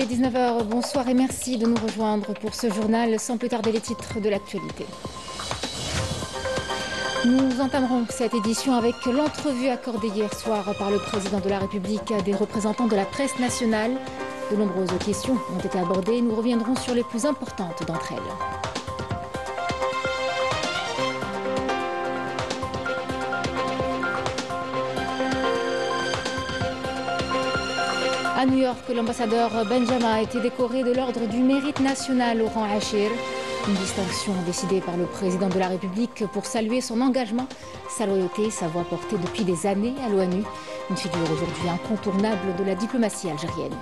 19 h, bonsoir et merci de nous rejoindre pour ce journal. Sans plus tarder les titres de l'actualité. Nous entamerons cette édition avec l'entrevue accordée hier soir par le président de la République à des représentants de la presse nationale. De nombreuses questions ont été abordées. Nous reviendrons sur les plus importantes d'entre elles. À New York, l'ambassadeur Benjamin a été décoré de l'ordre du mérite national au rang Achir. Une distinction décidée par le président de la République pour saluer son engagement, sa loyauté, sa voix portée depuis des années à l'ONU. Une figure aujourd'hui incontournable de la diplomatie algérienne.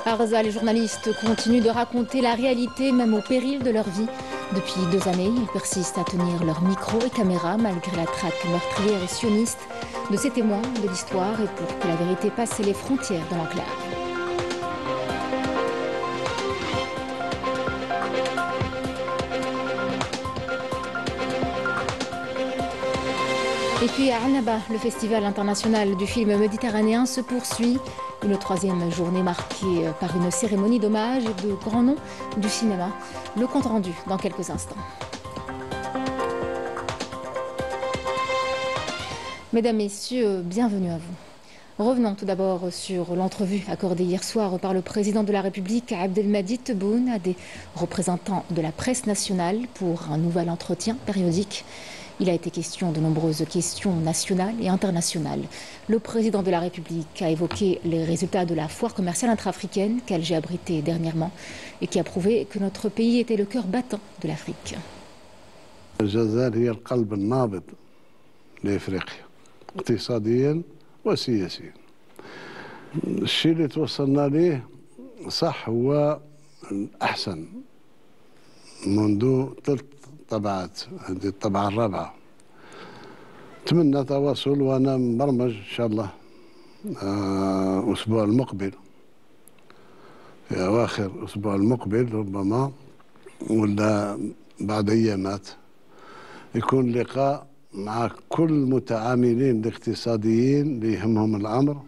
À Raza, les journalistes continuent de raconter la réalité, même au péril de leur vie. Depuis 2 années, ils persistent à tenir leur micro et caméra malgré la traque meurtrière et sioniste de ces témoins de l'histoire et pour que la vérité passe les frontières de l'enclave. Et puis à Annaba, le festival international du film méditerranéen se poursuit. Une 3e journée marquée par une cérémonie d'hommage et de grands noms du cinéma. Le compte rendu dans quelques instants. Mesdames, Messieurs, bienvenue à vous. Revenons tout d'abord sur l'entrevue accordée hier soir par le président de la République, Abdelmadjid Tebboune, à des représentants de la presse nationale pour un nouvel entretien périodique. Il a été question de nombreuses questions nationales et internationales. Le président de la République a évoqué les résultats de la foire commerciale intra-africaine qu'Alger a abritée dernièrement et qui a prouvé que notre pays était le cœur battant de l'Afrique. الجزائر هي القلب النابض لافريقيا اقتصاديا وسياسيا. الشيء اللي توصلنا ليه صح هو الأحسن منذ 3 طبعات، هذه الطبعة الرابعة. أتمنى تواصل وأنا مبرمج إن شاء الله الأسبوع المقبل، في أواخر الأسبوع المقبل ربما ولا بعد أيامات يكون لقاء مع كل المتعاملين الاقتصاديين اللي يهمهم الأمر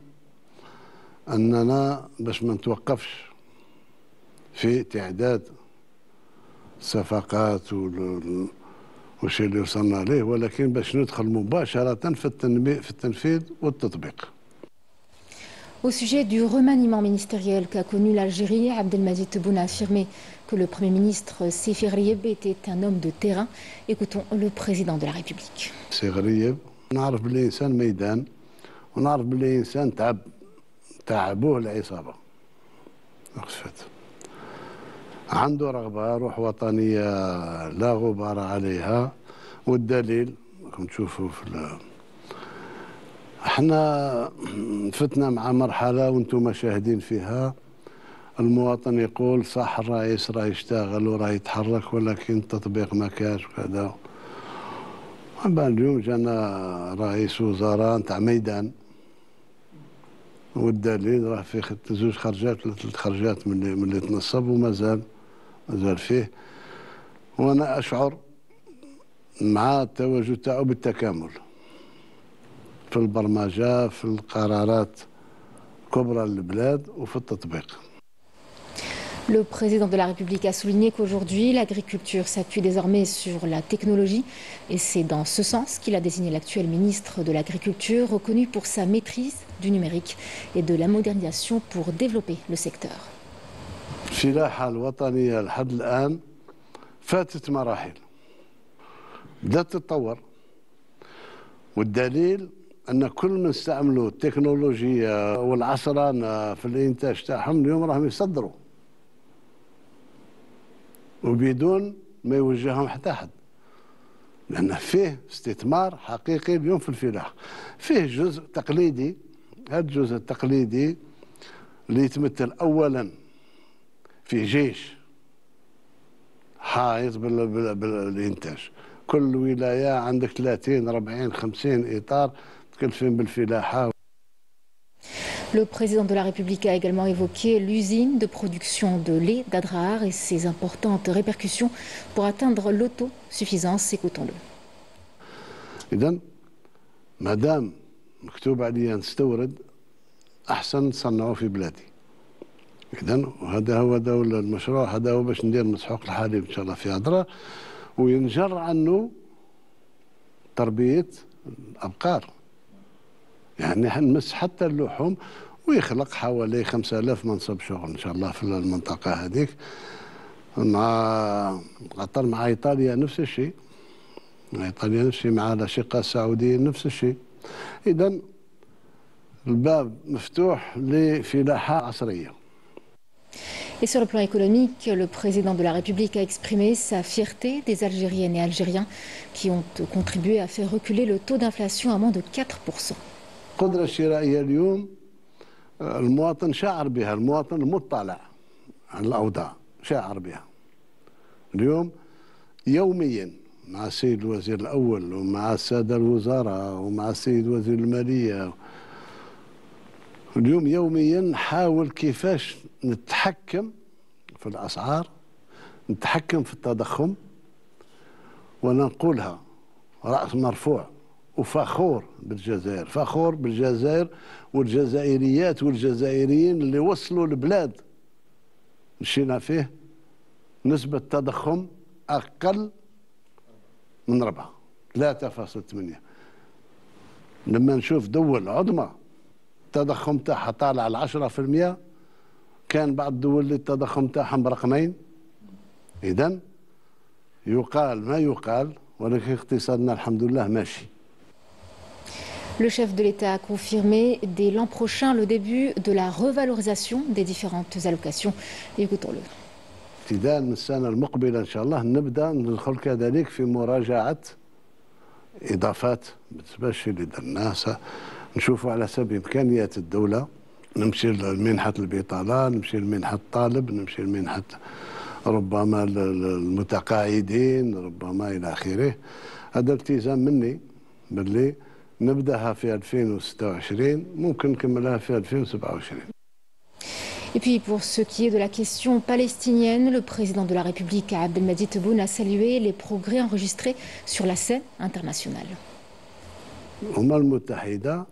أننا باش ما نتوقفش في تعداد الصفقات والشيء اللي وصلنا عليه، ولكن باش ندخل مباشرة في التنفيذ والتطبيق. Au sujet du remaniement ministériel qu'a connu l'Algérie, Abdelmadjid Tebboune a affirmé que le Premier ministre Séfi Ghrieb était un homme de terrain. Écoutons le président de la République. سي غريب نعرف باللي إنسان ميدان ونعرف باللي إنسان تعبوه العصابة. عنده رغبة روح وطنية لا غبار عليها، والدليل راكم تشوفوا احنا فتنا مع مرحلة وانتم شاهدين فيها. المواطن يقول صح الرئيس راه يشتغل وراه يتحرك ولكن التطبيق ما كاش وكذا. اليوم جانا رئيس وزراء نتاع ميدان والدليل راه فيه 2 خرجات ولا 3 خرجات من اللي تنصب ومازال فيه. وانا اشعر مع التواجد تاعو بالتكامل في البرمجه في القرارات الكبرى للبلاد وفي التطبيق. Le président de la République a souligné qu'aujourd'hui, l'agriculture s'appuie désormais sur la technologie et c'est dans ce sens qu'il a désigné l'actuel ministre de l'Agriculture, reconnu pour sa maîtrise du numérique et de la modernisation pour développer le secteur. الفلاحة الوطنية لحد الآن فاتت مراحل، بدأت تتطور، والدليل أن كل من استعملوا التكنولوجيا والعصرنة في الإنتاج تاعهم اليوم راهم يصدروا وبدون ما يوجههم حتى أحد، لأن فيه استثمار حقيقي اليوم في الفلاحة. فيه جزء تقليدي، هذا الجزء التقليدي اللي يتمثل أولاً في جيش حائط بالإنتاج. كل ولاية عندك 30 40 50 إطار تكلفين بالفلاحة. Le président de la République a également évoqué l'usine de production de lait d'Adrar et ses importantes répercussions pour atteindre l'autosuffisance. Écoutons-le. إذن ما دام مكتوب علي نستورد أحسن نصنعه في بلادي. إذن وهذا هو المشروع، هذا هو باش ندير مسحوق الحليب إن شاء الله في أدرار وينجر عنه تربية الأبقار. يعني حنمس حتى اللحوم ويخلق حوالي 5000 منصب شغل إن شاء الله في المنطقة هذيك. مع قطر مع إيطاليا نفس الشيء. مع إيطاليا نفس الشيء، مع الأشقاء السعوديين نفس الشيء. إذن الباب مفتوح لفلاحة عصرية. Et sur le plan économique, le président de la République a exprimé sa fierté des Algériennes et Algériens qui ont contribué à faire reculer le taux d'inflation à moins de 4%. القدرة الشرائية اليوم المواطن شاعر بها، المواطن المطلع على الأوضاع شاعر بها. اليوم يوميا مع السيد الوزير الأول ومع السادة الوزراء ومع السيد وزير المالية، اليوم يوميا نحاول كيفاش نتحكم في الأسعار، نتحكم في التضخم، وننقلها رأس مرفوع وفخور بالجزائر، فخور بالجزائر والجزائريات والجزائريين اللي وصلوا البلاد مشينا فيه نسبة تضخم أقل من 4 3.8. لما نشوف دول عظمى التضخم تاعها طالع على 10%، كان بعض الدول اللي التضخم تاعهم برقمين. إذن يقال ما يقال، ولكن اقتصادنا الحمد لله ماشي. Le chef de l'État a confirmé dès l'an prochain le début de la revalorisation des différentes allocations. Écoutons-le. ابتداء من السنة المقبلة إن شاء الله نبدأ ندخل كذلك في مراجعة إضافات بالنسبة للشيء اللي درناه. نشوفوا على حسب إمكانيات الدولة، نمشي لمنحة البطالة، نمشي لمنحة الطالب، نمشي لمنحة ربما المتقاعدين، ربما إلى آخره. هذا التزام مني باللي نبداها في 2026، ممكن نكملها في 2027. Et puis pour ce qui est de la question palestinienne, le président de la République Abdelmadjid Tebboune a salué les progrès enregistrés sur la scène internationale. الأمم المتحدة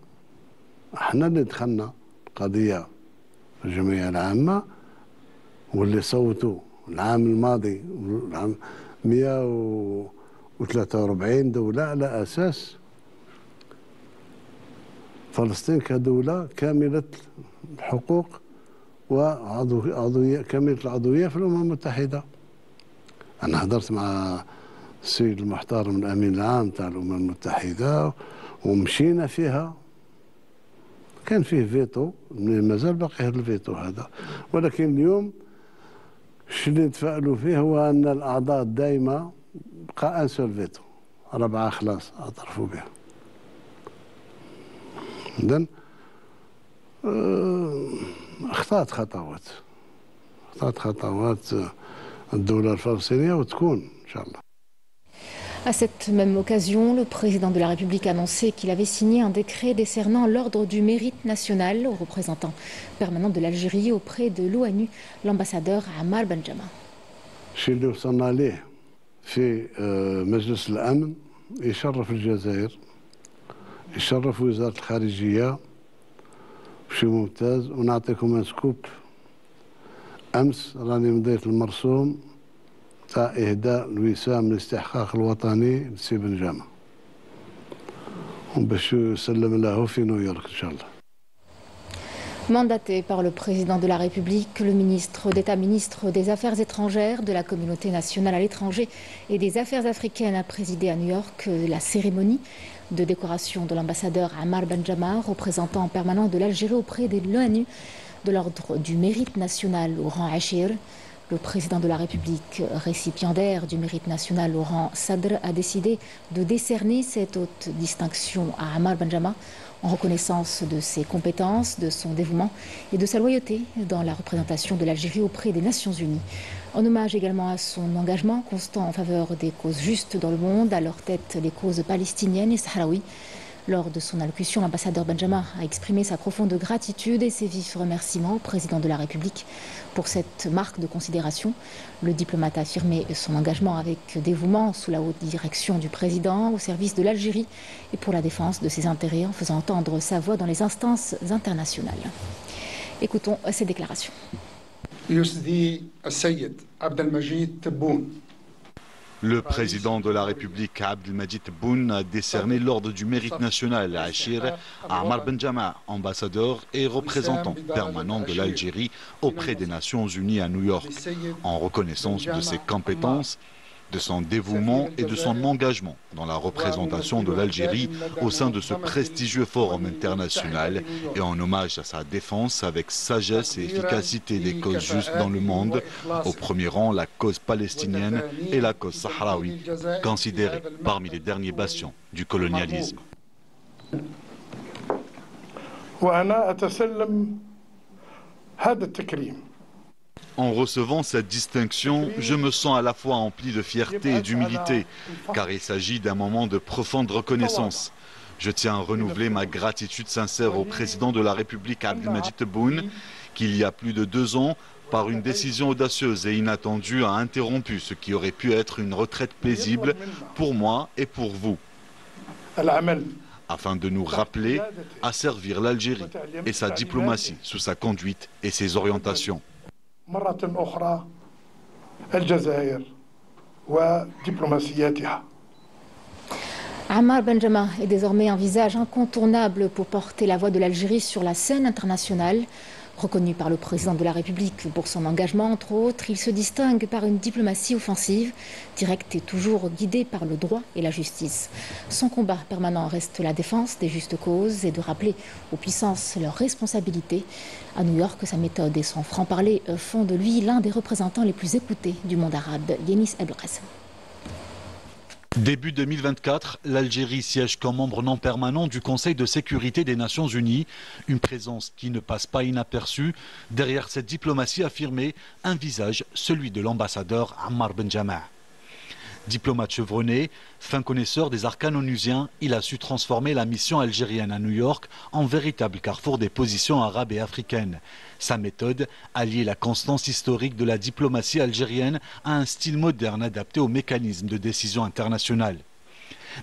احنا اللي دخلنا قضية في الجمعية العامة، واللي صوتوا العام الماضي 143 دولة على أساس فلسطين كدولة كاملة الحقوق وعضوية كاملة العضوية في الأمم المتحدة. أنا حضرت مع السيد المحترم الأمين العام تاع الأمم المتحدة ومشينا فيها. كان فيه فيتو، مازال باقي هذا الفيتو هذا، ولكن اليوم الشيء اللي نتفائلوا فيه هو أن الأعضاء الدائمة بقى أن سول فيتو، 4 خلاص اعترفوا بها. إذن أخطأت خطوات الدولة الفلسطينية وتكون إن شاء الله. À cette même occasion, le président de la République a annoncé qu'il avait signé un décret décernant l'ordre du mérite national au représentant permanent de l'Algérie auprès de l'ONU, l'ambassadeur Ammar Benjama. الشيء اللي وصلنا ليه في مجلس الأمن يشرف الجزائر، يشرف وزارة الخارجية، شيء ممتاز. ونعطيكم سكوب، أمس راني مضيت المرسوم تاع إهداء الوسام الاستحقاق الوطني لسي بنجامة، باش يسلم له في نيويورك إن شاء الله. Mandaté par le président de la République, le ministre d'État, ministre des Affaires étrangères, de la communauté nationale à l'étranger et des Affaires africaines a présidé à New York la cérémonie de décoration de l'ambassadeur Ammar Benjama, représentant permanent de l'Algérie auprès de l'ONU, de l'ordre du mérite national au rang Achir. Le président de la République, récipiendaire du mérite national au rang Sadr, a décidé de décerner cette haute distinction à Ammar Benjama en reconnaissance de ses compétences, de son dévouement et de sa loyauté dans la représentation de l'Algérie auprès des Nations Unies. En hommage également à son engagement constant en faveur des causes justes dans le monde, à leur tête les causes palestiniennes et sahraouies. Lors de son allocution, l'ambassadeur Benjama a exprimé sa profonde gratitude et ses vifs remerciements au président de la République pour cette marque de considération. Le diplomate a affirmé son engagement avec dévouement sous la haute direction du président au service de l'Algérie et pour la défense de ses intérêts en faisant entendre sa voix dans les instances internationales. Écoutons ces déclarations. Le président de la République, Abdelmadjid Tebboune, a décerné l'ordre du mérite national à Achir à Ammar Benjama, ambassadeur et représentant permanent de l'Algérie auprès des Nations Unies à New York, en reconnaissance de ses compétences, de son dévouement et de son engagement dans la représentation de l'Algérie au sein de ce prestigieux forum international et en hommage à sa défense avec sagesse et efficacité des causes justes dans le monde, au premier rang la cause palestinienne et la cause sahraoui, considérées parmi les derniers bastions du colonialisme. En recevant cette distinction, je me sens à la fois empli de fierté et d'humilité, car il s'agit d'un moment de profonde reconnaissance. Je tiens à renouveler ma gratitude sincère au président de la République, Abdelmadjid Tebboune, qui il y a plus de 2 ans, par une décision audacieuse et inattendue, a interrompu ce qui aurait pu être une retraite paisible pour moi et pour vous, afin de nous rappeler à servir l'Algérie et sa diplomatie sous sa conduite et ses orientations. Ammar Benjama est désormais un visage incontournable pour porter la voix de l'Algérie sur la scène internationale. Reconnu par le président de la République pour son engagement, entre autres, il se distingue par une diplomatie offensive, directe et toujours guidée par le droit et la justice. Son combat permanent reste la défense des justes causes et de rappeler aux puissances leurs responsabilités. À New York, sa méthode et son franc-parler font de lui l'un des représentants les plus écoutés du monde arabe. Yenis Ebelkhassem. Début 2024, l'Algérie siège comme membre non permanent du Conseil de sécurité des Nations Unies, une présence qui ne passe pas inaperçue. Derrière cette diplomatie affirmée, un visage, celui de l'ambassadeur Ammar Benjama. Diplomate chevronné, fin connaisseur des arcanes onusiens, il a su transformer la mission algérienne à New York en véritable carrefour des positions arabes et africaines. Sa méthode, allier la constance historique de la diplomatie algérienne à un style moderne adapté aux mécanismes de décision internationale.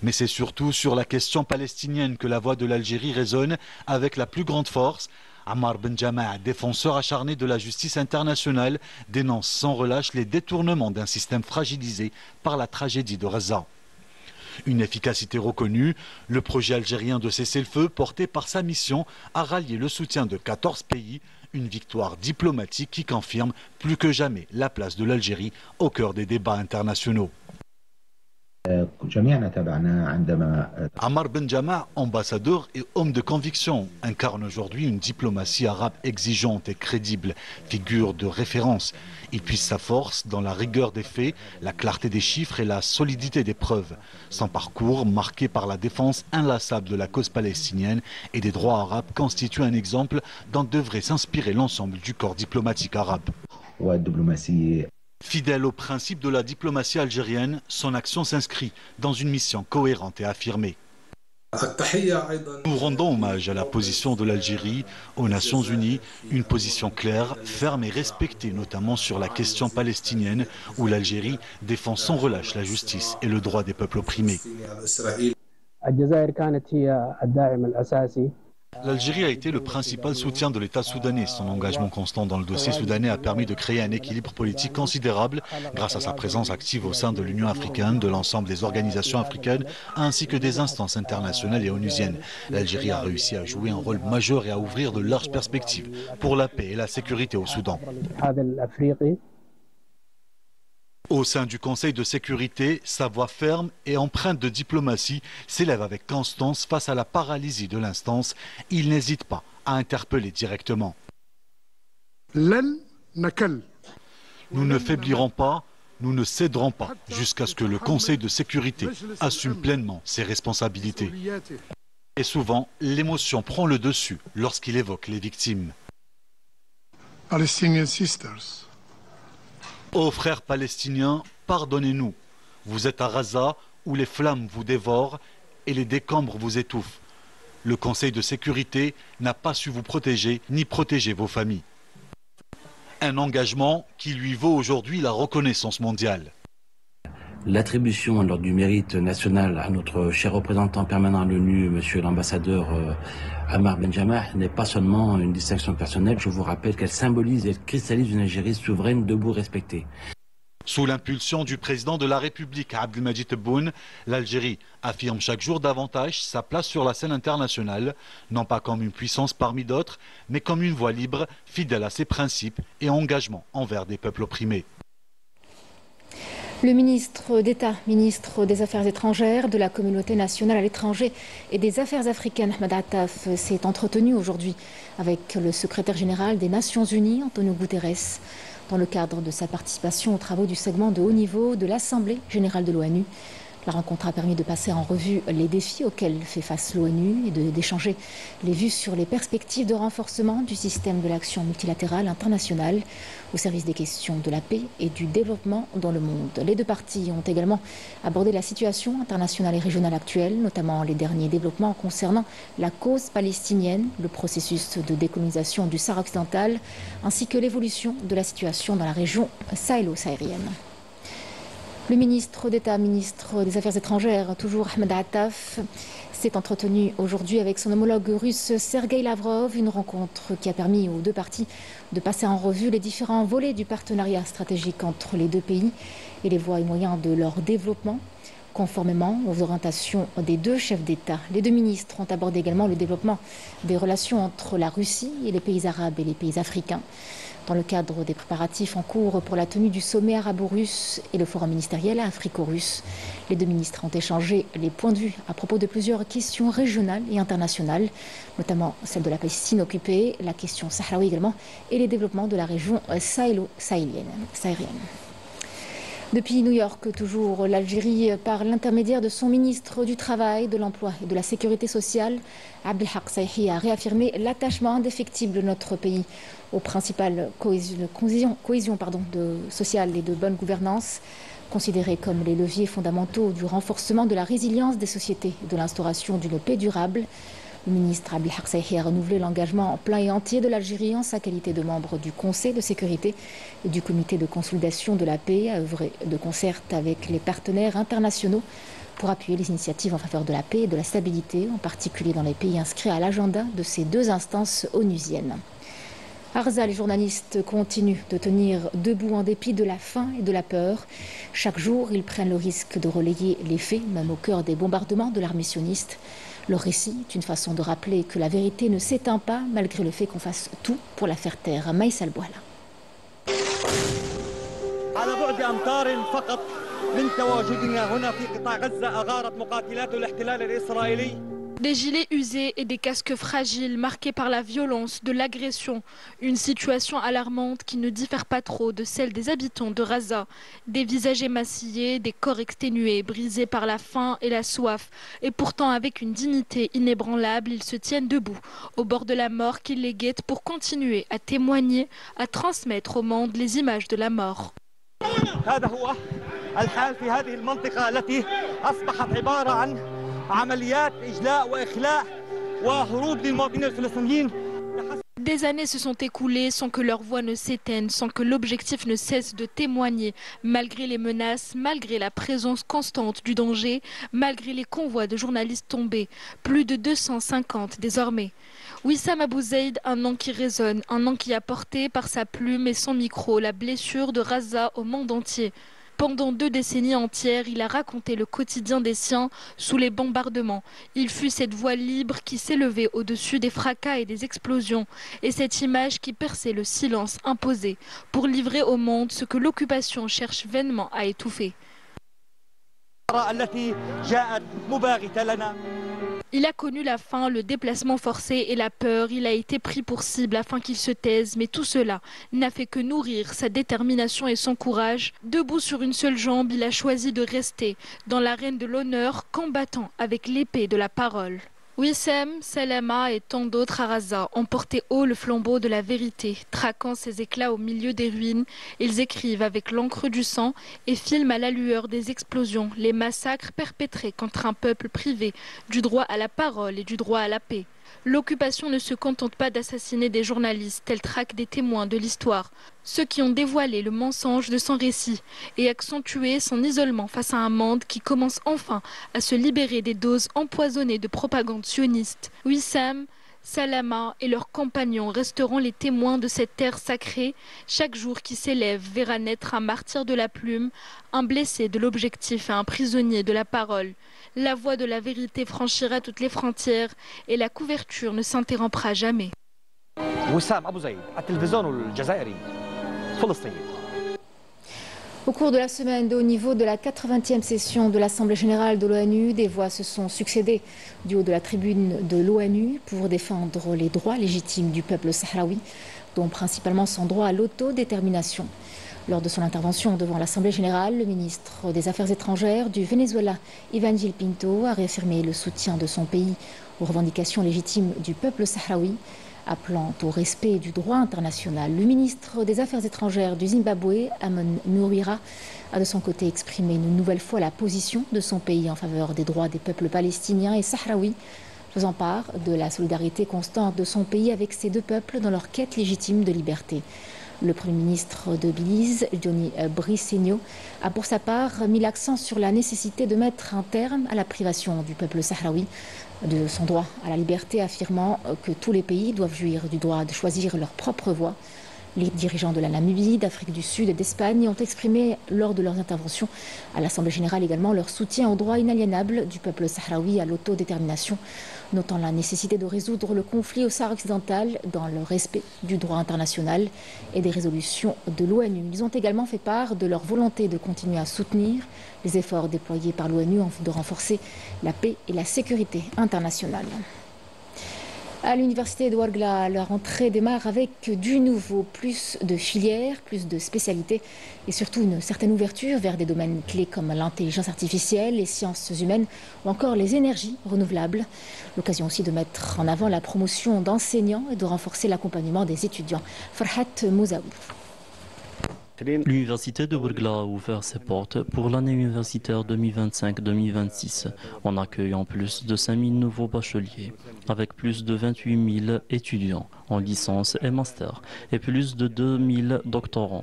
Mais c'est surtout sur la question palestinienne que la voix de l'Algérie résonne avec la plus grande force. Ammar Benjama, défenseur acharné de la justice internationale, dénonce sans relâche les détournements d'un système fragilisé par la tragédie de Gaza. Une efficacité reconnue, le projet algérien de cessez-le-feu, porté par sa mission, a rallié le soutien de 14 pays, une victoire diplomatique qui confirme plus que jamais la place de l'Algérie au cœur des débats internationaux. Ammar Benjama, ambassadeur et homme de conviction, incarne aujourd'hui une diplomatie arabe exigeante et crédible, figure de référence. Il puise sa force dans la rigueur des faits, la clarté des chiffres et la solidité des preuves. Son parcours, marqué par la défense inlassable de la cause palestinienne et des droits arabes, constitue un exemple dont devrait s'inspirer l'ensemble du corps diplomatique arabe. Fidèle au principe de la diplomatie algérienne, son action s'inscrit dans une mission cohérente et affirmée. Nous rendons hommage à la position de l'Algérie aux Nations Unies, une position claire, ferme et respectée, notamment sur la question palestinienne, où l'Algérie défend sans relâche la justice et le droit des peuples opprimés. L'Algérie a été le principal soutien de l'État soudanais. Son engagement constant dans le dossier soudanais a permis de créer un équilibre politique considérable grâce à sa présence active au sein de l'Union africaine, de l'ensemble des organisations africaines ainsi que des instances internationales et onusiennes. L'Algérie a réussi à jouer un rôle majeur et à ouvrir de larges perspectives pour la paix et la sécurité au Soudan. Au sein du Conseil de sécurité, sa voix ferme et empreinte de diplomatie s'élève avec constance face à la paralysie de l'instance. Il n'hésite pas à interpeller directement. Nous ne faiblirons pas, nous ne céderons pas jusqu'à ce que le Conseil de sécurité assume pleinement ses responsabilités. Et souvent, l'émotion prend le dessus lorsqu'il évoque les victimes. Ô frères palestiniens, pardonnez-nous. Vous êtes à Gaza où les flammes vous dévorent et les décombres vous étouffent. Le Conseil de sécurité n'a pas su vous protéger ni protéger vos familles. Un engagement qui lui vaut aujourd'hui la reconnaissance mondiale. L'attribution de l'ordre du mérite national à notre cher représentant permanent à l'ONU, monsieur l'ambassadeur Ammar Benjamah, n'est pas seulement une distinction personnelle. Je vous rappelle qu'elle symbolise et cristallise une Algérie souveraine, debout, respectée. Sous l'impulsion du président de la République, Abdelmadjid Tebboune, l'Algérie affirme chaque jour davantage sa place sur la scène internationale, non pas comme une puissance parmi d'autres, mais comme une voix libre, fidèle à ses principes et engagements envers des peuples opprimés. Le ministre d'État, ministre des Affaires étrangères, de la communauté nationale à l'étranger et des Affaires africaines, Ahmed Attaf, s'est entretenu aujourd'hui avec le secrétaire général des Nations Unies, Antonio Guterres, dans le cadre de sa participation aux travaux du segment de haut niveau de l'Assemblée générale de l'ONU. La rencontre a permis de passer en revue les défis auxquels fait face l'ONU et d'échanger les vues sur les perspectives de renforcement du système de l'action multilatérale internationale au service des questions de la paix et du développement dans le monde. Les deux parties ont également abordé la situation internationale et régionale actuelle, notamment les derniers développements concernant la cause palestinienne, le processus de décolonisation du Sahara occidental, ainsi que l'évolution de la situation dans la région sahélo-saharienne. Le ministre d'État, ministre des Affaires étrangères, toujours Ahmed Attaf, s'est entretenu aujourd'hui avec son homologue russe Sergueï Lavrov, une rencontre qui a permis aux deux parties de passer en revue les différents volets du partenariat stratégique entre les deux pays et les voies et moyens de leur développement, conformément aux orientations des deux chefs d'État. Les deux ministres ont abordé également le développement des relations entre la Russie et les pays arabes et les pays africains, dans le cadre des préparatifs en cours pour la tenue du sommet arabo-russe et le forum ministériel africo-russe. Les deux ministres ont échangé les points de vue à propos de plusieurs questions régionales et internationales, notamment celle de la Palestine occupée, la question sahraoui également, et les développements de la région sahélo-sahélienne. Depuis New York, toujours, l'Algérie, par l'intermédiaire de son ministre du Travail, de l'Emploi et de la Sécurité sociale, Abdelhak Saihi, a réaffirmé l'attachement indéfectible de notre pays aux principales cohésions sociale et de bonne gouvernance, considérées comme les leviers fondamentaux du renforcement de la résilience des sociétés et de l'instauration d'une paix durable. Le ministre Abdelhak Saihi a renouvelé l'engagement plein et entier de l'Algérie en sa qualité de membre du Conseil de sécurité et du Comité de consolidation de la paix, à œuvrer de concert avec les partenaires internationaux pour appuyer les initiatives en faveur de la paix et de la stabilité, en particulier dans les pays inscrits à l'agenda de ces deux instances onusiennes. À Raza, les journalistes continuent de tenir debout en dépit de la faim et de la peur. Chaque jour, ils prennent le risque de relayer les faits, même au cœur des bombardements de l'armée sioniste. Leur récit est une façon de rappeler que la vérité ne s'éteint pas malgré le fait qu'on fasse tout pour la faire taire. Maïs Al-Bouhala. Des gilets usés et des casques fragiles marqués par la violence de l'agression. Une situation alarmante qui ne diffère pas trop de celle des habitants de Raza. Des visages émaciés, des corps exténués, brisés par la faim et la soif. Et pourtant avec une dignité inébranlable, ils se tiennent debout, au bord de la mort qui les guette pour continuer à témoigner, à transmettre au monde les images de la mort. Des années se sont écoulées sans que leur voix ne s'éteigne, sans que l'objectif ne cesse de témoigner, malgré les menaces, malgré la présence constante du danger, malgré les convois de journalistes tombés, plus de 250 désormais. Wissam Abou Zaid, un nom qui résonne, un nom qui a porté par sa plume et son micro la blessure de Raza au monde entier. Pendant 2 décennies entières, il a raconté le quotidien des siens sous les bombardements. Il fut cette voix libre qui s'élevait au-dessus des fracas et des explosions, et cette image qui perçait le silence imposé pour livrer au monde ce que l'occupation cherche vainement à étouffer. Il a connu la faim, le déplacement forcé et la peur. Il a été pris pour cible afin qu'il se taise. Mais tout cela n'a fait que nourrir sa détermination et son courage. Debout sur une seule jambe, il a choisi de rester dans l'arène de l'honneur, combattant avec l'épée de la parole. Wissem, Salama et tant d'autres à Raza ont porté haut le flambeau de la vérité. Traquant ses éclats au milieu des ruines, ils écrivent avec l'encre du sang et filment à la lueur des explosions les massacres perpétrés contre un peuple privé du droit à la parole et du droit à la paix. L'occupation ne se contente pas d'assassiner des journalistes, elle traque des témoins de l'histoire, ceux qui ont dévoilé le mensonge de son récit et accentué son isolement face à un monde qui commence enfin à se libérer des doses empoisonnées de propagande sioniste. Wissem, Salama et leurs compagnons resteront les témoins de cette terre sacrée. Chaque jour qui s'élève verra naître un martyr de la plume, un blessé de l'objectif et un prisonnier de la parole. La voie de la vérité franchira toutes les frontières et la couverture ne s'interrompra jamais. وسام أبو زيد التلفزيون الجزائري فلسطين. Au cours de la semaine, au niveau de la 80e session de l'Assemblée générale de l'ONU, des voix se sont succédées du haut de la tribune de l'ONU pour défendre les droits légitimes du peuple sahraoui, dont principalement son droit à l'autodétermination. Lors de son intervention devant l'Assemblée générale, le ministre des Affaires étrangères du Venezuela, Iván Gil Pinto, a réaffirmé le soutien de son pays aux revendications légitimes du peuple sahraoui, appelant au respect du droit international. Le ministre des Affaires étrangères du Zimbabwe, Amon Mouira, a de son côté exprimé une nouvelle fois la position de son pays en faveur des droits des peuples palestiniens et sahraouis, faisant part de la solidarité constante de son pays avec ces deux peuples dans leur quête légitime de liberté. Le Premier ministre de Belize, Johnny Briceño, a pour sa part mis l'accent sur la nécessité de mettre un terme à la privation du peuple sahraoui de son droit à la liberté, affirmant que tous les pays doivent jouir du droit de choisir leur propre voie. Les dirigeants de la Namibie, d'Afrique du Sud et d'Espagne ont exprimé lors de leurs interventions à l'Assemblée générale également leur soutien au droit inaliénable du peuple sahraoui à l'autodétermination, notant la nécessité de résoudre le conflit au Sahara occidental dans le respect du droit international et des résolutions de l'ONU. Ils ont également fait part de leur volonté de continuer à soutenir les efforts déployés par l'ONU en vue de renforcer la paix et la sécurité internationale. À l'université de Ouargla, la rentrée démarre avec du nouveau, plus de filières, plus de spécialités et surtout une certaine ouverture vers des domaines clés comme l'intelligence artificielle, les sciences humaines ou encore les énergies renouvelables. L'occasion aussi de mettre en avant la promotion d'enseignants et de renforcer l'accompagnement des étudiants. Farhat Mouzaoui. L'université de Ouargla a ouvert ses portes pour l'année universitaire 2025-2026 en accueillant plus de 5000 nouveaux bacheliers, avec plus de 28 000 étudiants en licence et master et plus de 2000 doctorants.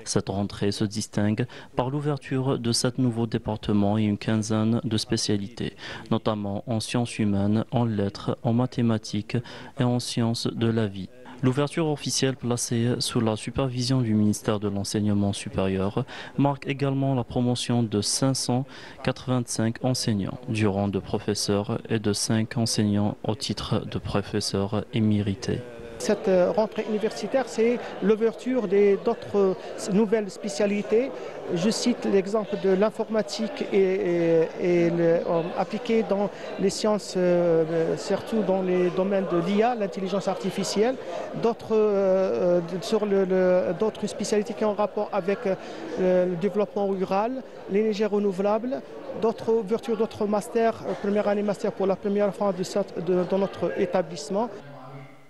Cette rentrée se distingue par l'ouverture de 7 nouveaux départements et une quinzaine de spécialités, notamment en sciences humaines, en lettres, en mathématiques et en sciences de la vie. L'ouverture officielle placée sous la supervision du ministère de l'Enseignement supérieur marque également la promotion de 585 enseignants du rang de professeurs et de 5 enseignants au titre de professeurs émérités. Cette rentrée universitaire, c'est l'ouverture d'autres nouvelles spécialités. Je cite l'exemple de l'informatique appliquée dans les sciences, surtout dans les domaines de l'IA, l'intelligence artificielle, d'autres spécialités qui ont rapport avec le développement rural, l'énergie renouvelable, d'autres ouvertures, d'autres masters, première année master pour la première fois dans notre établissement.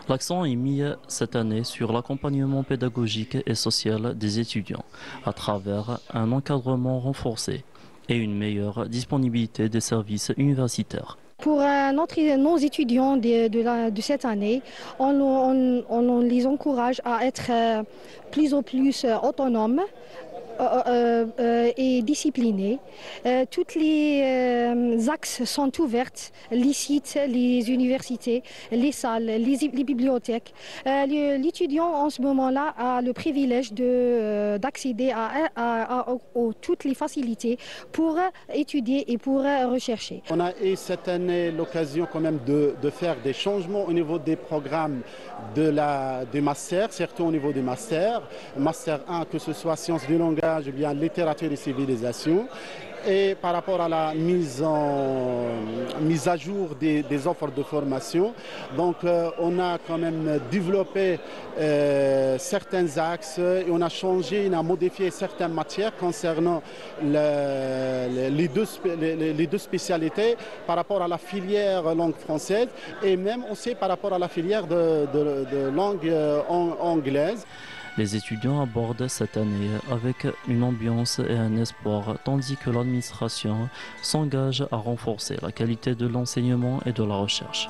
L'accent est mis cette année sur l'accompagnement pédagogique et social des étudiants à travers un encadrement renforcé et une meilleure disponibilité des services universitaires. Pour nos étudiants de cette année, on les encourage à être plus en plus autonomes et disciplinés. Tous les axes sont ouverts, les sites, les universités, les salles, les bibliothèques. L'étudiant en ce moment-là a le privilège d'accéder à toutes les facilités pour étudier et pour rechercher. On a eu cette année l'occasion quand même de faire des changements au niveau des programmes des masters, surtout au niveau des masters. Master 1, que ce soit sciences du langage ou bien littérature et civilisation. et par rapport à la mise à jour des offres de formation. Donc on a quand même développé certains axes et on a changé, on a modifié certaines matières concernant les deux spécialités par rapport à la filière langue française et même aussi par rapport à la filière de langue anglaise. Les étudiants abordent cette année avec une ambiance et un espoir, tandis que l'administration s'engage à renforcer la qualité de l'enseignement et de la recherche.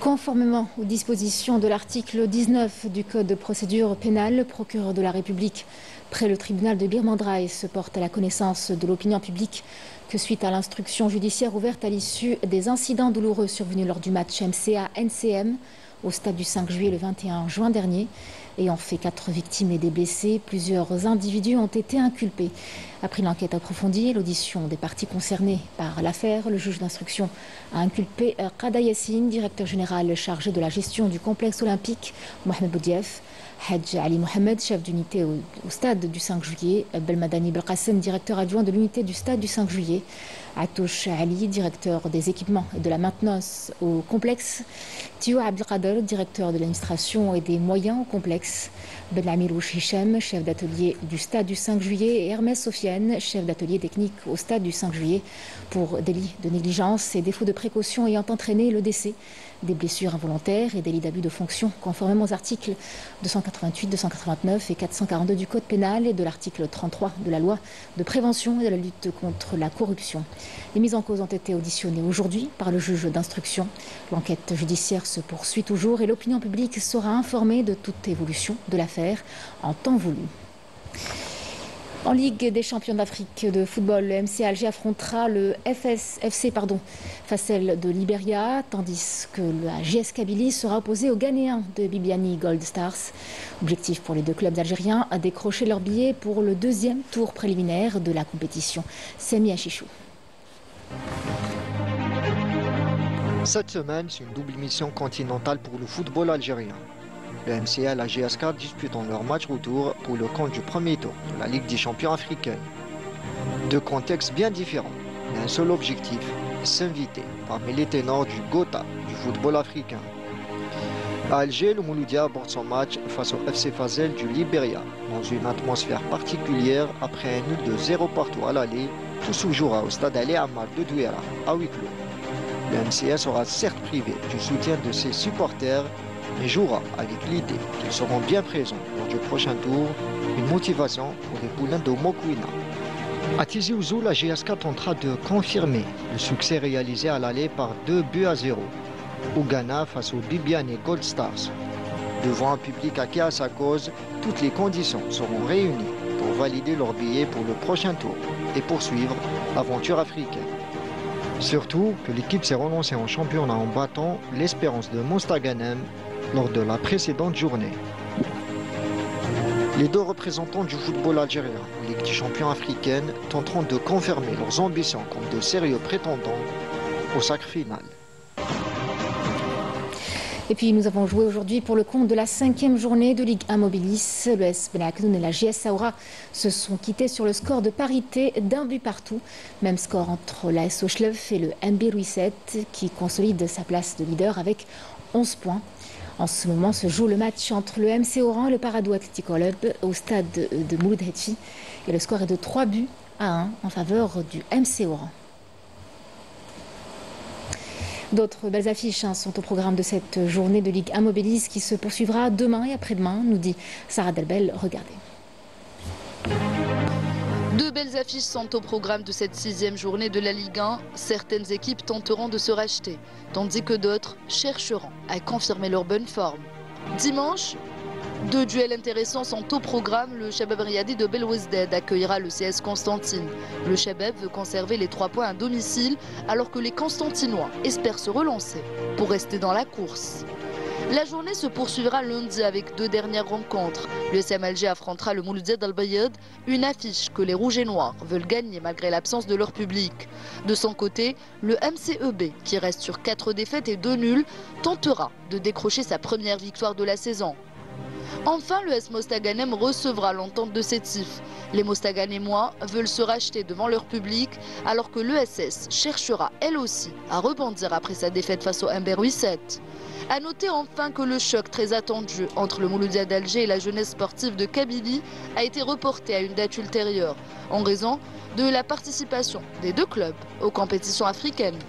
Conformément aux dispositions de l'article 19 du Code de procédure pénale, le procureur de la République près le tribunal de Birmandraï se porte à la connaissance de l'opinion publique que suite à l'instruction judiciaire ouverte à l'issue des incidents douloureux survenus lors du match MCA-NCM au stade du 5 juillet le 21 juin dernier, ayant fait 4 victimes et des blessés, plusieurs individus ont été inculpés. Après l'enquête approfondie et l'audition des parties concernées par l'affaire, le juge d'instruction a inculpé Qada Yassine, directeur général chargé de la gestion du complexe olympique, Mohamed Boudief, Hadj Ali Mohamed, chef d'unité au stade du 5 juillet, Belmadani Belkacem, directeur adjoint de l'unité du stade du 5 juillet, Atouch Ali, directeur des équipements et de la maintenance au complexe, Tio Abdelkader, directeur de l'administration et des moyens au complexe, Ben Amirouch Hichem, chef d'atelier du stade du 5 juillet, et Hermès Sofiane, chef d'atelier technique au stade du 5 juillet, pour délit de négligence et défaut de précaution ayant entraîné le décès, des blessures involontaires et délit d'abus de fonction, conformément aux articles 288, 289 et 442 du Code pénal et de l'article 33 de la loi de prévention et de la lutte contre la corruption. Les mises en cause ont été auditionnées aujourd'hui par le juge d'instruction. L'enquête judiciaire se poursuit toujours et l'opinion publique sera informée de toute évolution de l'affaire en temps voulu. En Ligue des champions d'Afrique de football, le MC Alger affrontera le FC Facel de Libéria, tandis que la JS Kabylie sera opposée aux Ghanéens de Bibiani Gold Stars. Objectif pour les deux clubs algériens, à décrocher leur billet pour le deuxième tour préliminaire de la compétition. Semi Achichou. Cette semaine, c'est une double mission continentale pour le football algérien. Le MCA et la GSK disputent leur match retour pour le compte du premier tour de la Ligue des champions africaine. Deux contextes bien différents, mais un seul objectif, s'inviter parmi les ténors du Gotha du football africain. À Alger, le Mouloudia aborde son match face au FC Fazel du Libéria, dans une atmosphère particulière après un nul de 0 partout à l'aller. Tout se jouera au stade Ali Ammar de Douera, à huis clos. Le MCA sera certes privé du soutien de ses supporters, mais jouera avec l'idée qu'ils seront bien présents lors du prochain tour, une motivation pour les poulains de Mokwina. À Tizi Ouzou, la GSK tentera de confirmer le succès réalisé à l'aller par 2-0 au Ghana face aux Bibiani Gold Stars. Devant un public acquis à sa cause, toutes les conditions seront réunies pour valider leur billet pour le prochain tour et poursuivre l'aventure africaine. Surtout que l'équipe s'est relancée en championnat en battant l'Espérance de Mostaganem lors de la précédente journée. Les deux représentants du football algérien en Ligue des champions africaine tenteront de confirmer leurs ambitions comme de sérieux prétendants au sacre final. Et puis nous avons joué aujourd'hui pour le compte de la 5e journée de Ligue 1 Mobilis. Le S Benaknoun et la JS Saoura se sont quittés sur le score de parité d'un but partout. Même score entre l'AS Ochlef et le MB Rouisset qui consolide sa place de leader avec 11 points. En ce moment se joue le match entre le MC Oran et le Paradou Athletic Club au stade de Mouloud Hetchi. Et le score est de 3 buts à 1 en faveur du MC Oran. D'autres belles affiches sont au programme de cette journée de Ligue 1 Mobilis qui se poursuivra demain et après-demain, nous dit Sarah Delbel. Regardez. Deux belles affiches sont au programme de cette 6e journée de la Ligue 1. Certaines équipes tenteront de se racheter, tandis que d'autres chercheront à confirmer leur bonne forme. Dimanche, deux duels intéressants sont au programme. Le Shabab Riyadi de Belouezded accueillera le CS Constantine. Le Shabab veut conserver les 3 points à domicile alors que les Constantinois espèrent se relancer pour rester dans la course. La journée se poursuivra lundi avec deux dernières rencontres. Le SM Alger affrontera le Mouloudia d'Al-Bayad, une affiche que les Rouges et Noirs veulent gagner malgré l'absence de leur public. De son côté, le MCEB, qui reste sur 4 défaites et 2 nuls, tentera de décrocher sa première victoire de la saison. Enfin, le S Mostaganem recevra l'entente de Sétif. Les Mostaganémois veulent se racheter devant leur public, alors que l'ESS cherchera elle aussi à rebondir après sa défaite face au Mber 7. A noter enfin que le choc très attendu entre le Mouloudia d'Alger et la jeunesse sportive de Kabylie a été reporté à une date ultérieure, en raison de la participation des deux clubs aux compétitions africaines.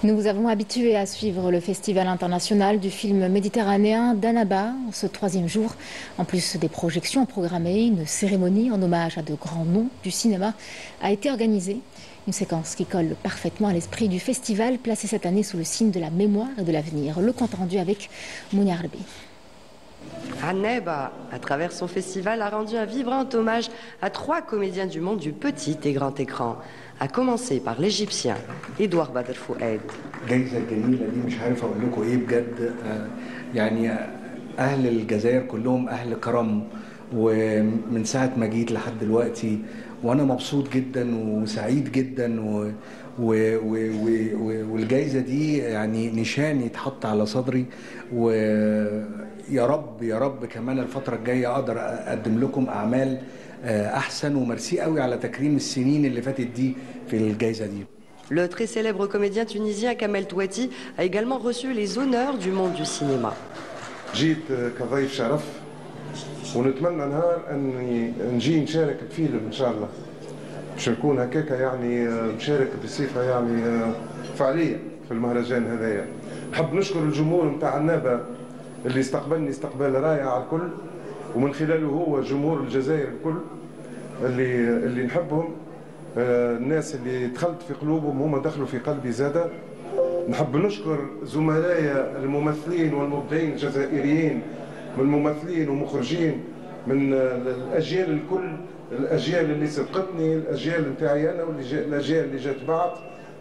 Nous vous avons habitués à suivre le Festival international du film méditerranéen d'Annaba en ce 3e jour. En plus des projections programmées, une cérémonie en hommage à de grands noms du cinéma a été organisée. Une séquence qui colle parfaitement à l'esprit du festival, placé cette année sous le signe de la mémoire et de l'avenir. Le compte rendu avec Mounia Arbi. Annaba, à travers son festival, a rendu un vibrant hommage à 3 comédiens du monde du petit et grand écran, à commencer par l'Égyptien Edouard Badr Fouad. الجائزة الجميلة دي مش عارف أقول لكم إيه بجد، يعني أهل الجزائر كلهم أهل كرم، ومن ساعة ما جيت لحد دلوقتي وأنا مبسوط جدا وسعيد جدا والجائزة دي يعني نشان يتحط على صدري، ويا رب يا رب كمان الفترة الجاية أقدر أقدم لكم أعمال أحسن، وميرسي قوي على تكريم السنين اللي فاتت دي في الجائزة دي. Le très célèbre comédien tunisien Kamel Touati a également reçu les honneurs du monde du cinéma. جيت كضيف شرف ونتمنى نهار اني نجي نشارك بفيلم ان شاء الله، باش نكون هكاك يعني نشارك بصفه يعني فعاليه في المهرجان هذايا. نحب نشكر الجمهور نتاع النابا اللي استقبلني استقبال رائع على الكل، ومن خلاله هو جمهور الجزائر الكل اللي نحبهم، الناس اللي دخلت في قلوبهم هم دخلوا في قلبي زاده. نحب نشكر زملائي الممثلين والمبدعين الجزائريين من ممثلين ومخرجين من الاجيال الكل، الاجيال اللي سبقتني، الاجيال نتاعي انا والاجيال اللي جات بعد،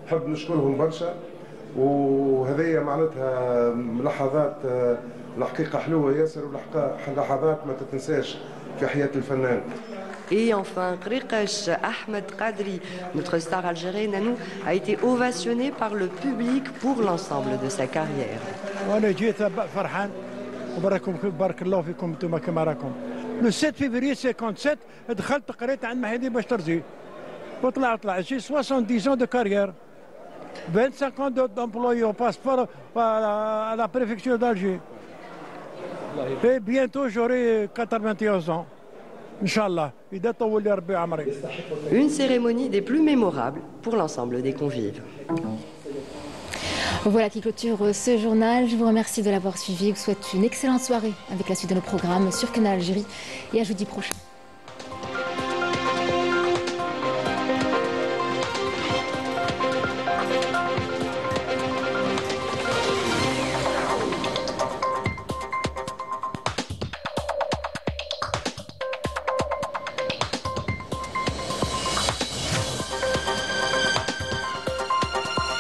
نحب نشكرهم برشا. وهذه معناتها لحظات الحقيقه حلوه ياسر، ولحظات ما تتنساش في حياه الفنان. Et enfin, Krikash Ahmed Qadri, notre star algérienne à nous, a été ovationné par le public pour l'ensemble de sa carrière. Le 7 février 57, دخلت قريت عند مهدي باش ترزي وطلع j'ai 70 ans de carrière, 25 ans d'employé au passeport à la préfecture d'Alger, et bientôt j'aurai 91 ans. Une cérémonie des plus mémorables pour l'ensemble des convives. Voilà qui clôture ce journal. Je vous remercie de l'avoir suivi. Je vous souhaite une excellente soirée avec la suite de nos programmes sur Canal Algérie et à jeudi prochain.